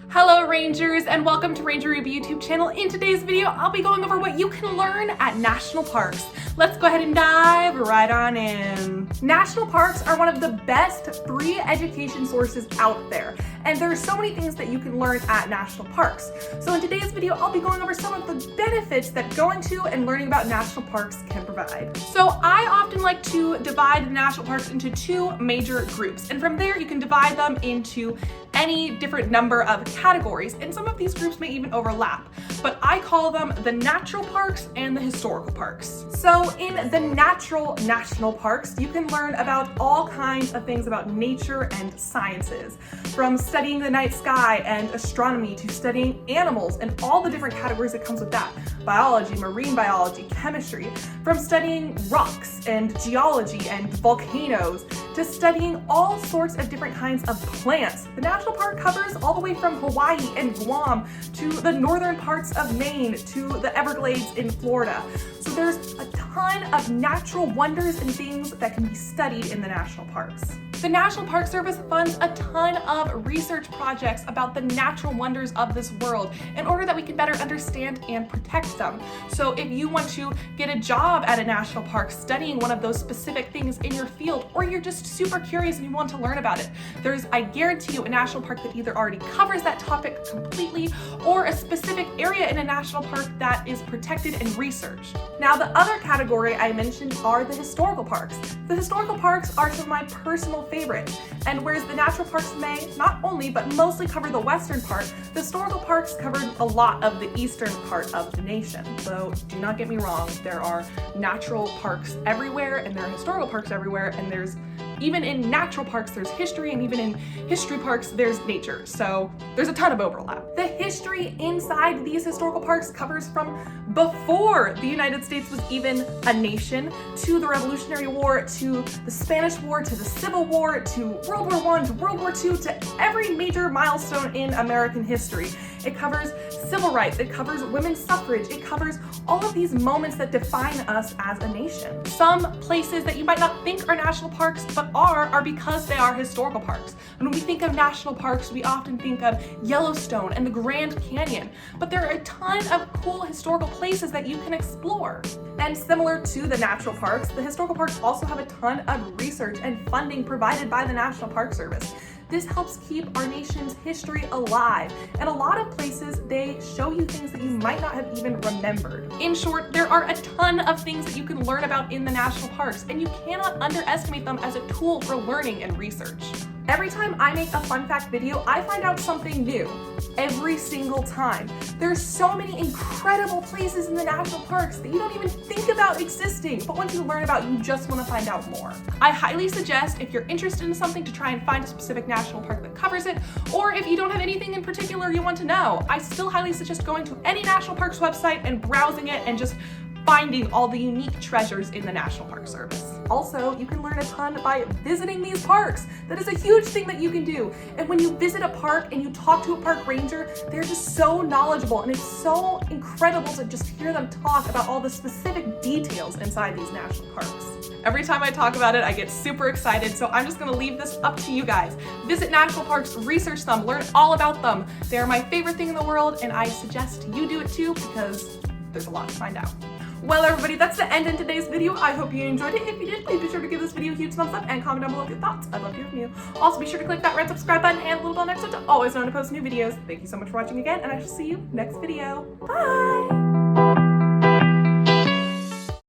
Hello Rangers, and welcome to Ranger Ruby YouTube channel. In today's video, I'll be going over what you can learn at national parks. Let's go ahead and dive right on in. National parks are one of the best free education sources out there, and there are so many things that you can learn at national parks. So in today's video, I'll be going over some of the benefits that going to and learning about national parks can provide. So I often like to divide the national parks into two major groups, and from there you can divide them into any different number of categories, and some of these groups may even overlap, but I call them the natural parks and the historical parks. So in the natural national parks, you can learn about all kinds of things about nature and sciences, from studying the night sky and astronomy to studying animals and all the different categories that comes with that. Biology, marine biology, chemistry, from studying rocks and geology and volcanoes to studying all sorts of different kinds of plants. The national park covers all the way from Hawaii and Guam to the northern parts of Maine to the Everglades in Florida. So there's a ton of natural wonders and things that can be studied in the national parks. The National Park Service funds a ton of research projects about the natural wonders of this world in order that we can better understand and protect them. So if you want to get a job at a national park studying one of those specific things in your field, or you're just super curious and you want to learn about it, there's, I guarantee you, a national park that either already covers that topic completely or a specific area in a national park that is protected and researched. Now, the other category I mentioned are the historical parks. The historical parks are some of my personal favorites, and whereas the natural parks may not only but mostly cover the western part, the historical parks covered a lot of the eastern part of the nation. So do not get me wrong, there are natural parks everywhere and there are historical parks everywhere, and there's even in natural parks there's history, and even in history parks there's nature. So there's a ton of overlap. The history inside these historical parks covers from before the United States was even a nation, to the Revolutionary War, to the Spanish War, to the Civil War, to World War I, to World War II, to every major milestone in American history. It covers civil rights, it covers women's suffrage, it covers all of these moments that define us as a nation. Some places that you might not think are national parks but are because they are historical parks. And when we think of national parks, we often think of Yellowstone and the Grand Canyon, but there are a ton of cool historical places that you can explore. And similar to the natural parks, the historical parks also have a ton of research and funding provided by the National Park Service. This helps keep our nation's history alive, and a lot of places they show you things that you might not have even remembered. In short, there are a ton of things that you can learn about in the national parks, and you cannot underestimate them as a tool for learning and research. Every time I make a fun fact video, I find out something new. Every single time. There's so many incredible places in the national parks that you don't even think about existing, but once you learn about, you just want to find out more. I highly suggest, if you're interested in something, to try and find a specific national park that covers it, or if you don't have anything in particular you want to know, I still highly suggest going to any national parks website and browsing it and just finding all the unique treasures in the National Park Service. Also, you can learn a ton by visiting these parks. That is a huge thing that you can do. And when you visit a park and you talk to a park ranger, they're just so knowledgeable, and it's so incredible to just hear them talk about all the specific details inside these national parks. Every time I talk about it, I get super excited, so I'm just gonna leave this up to you guys. Visit national parks, research them, learn all about them. They're my favorite thing in the world, and I suggest you do it too, because there's a lot to find out. Well, everybody, that's the end in today's video. I hope you enjoyed it. If you did, please be sure to give this video a huge thumbs up and comment down below with your thoughts. I'd love to hear from you. Also, be sure to click that red subscribe button and the little bell next to it to always know when to post new videos. Thank you so much for watching again, and I shall see you next video. Bye!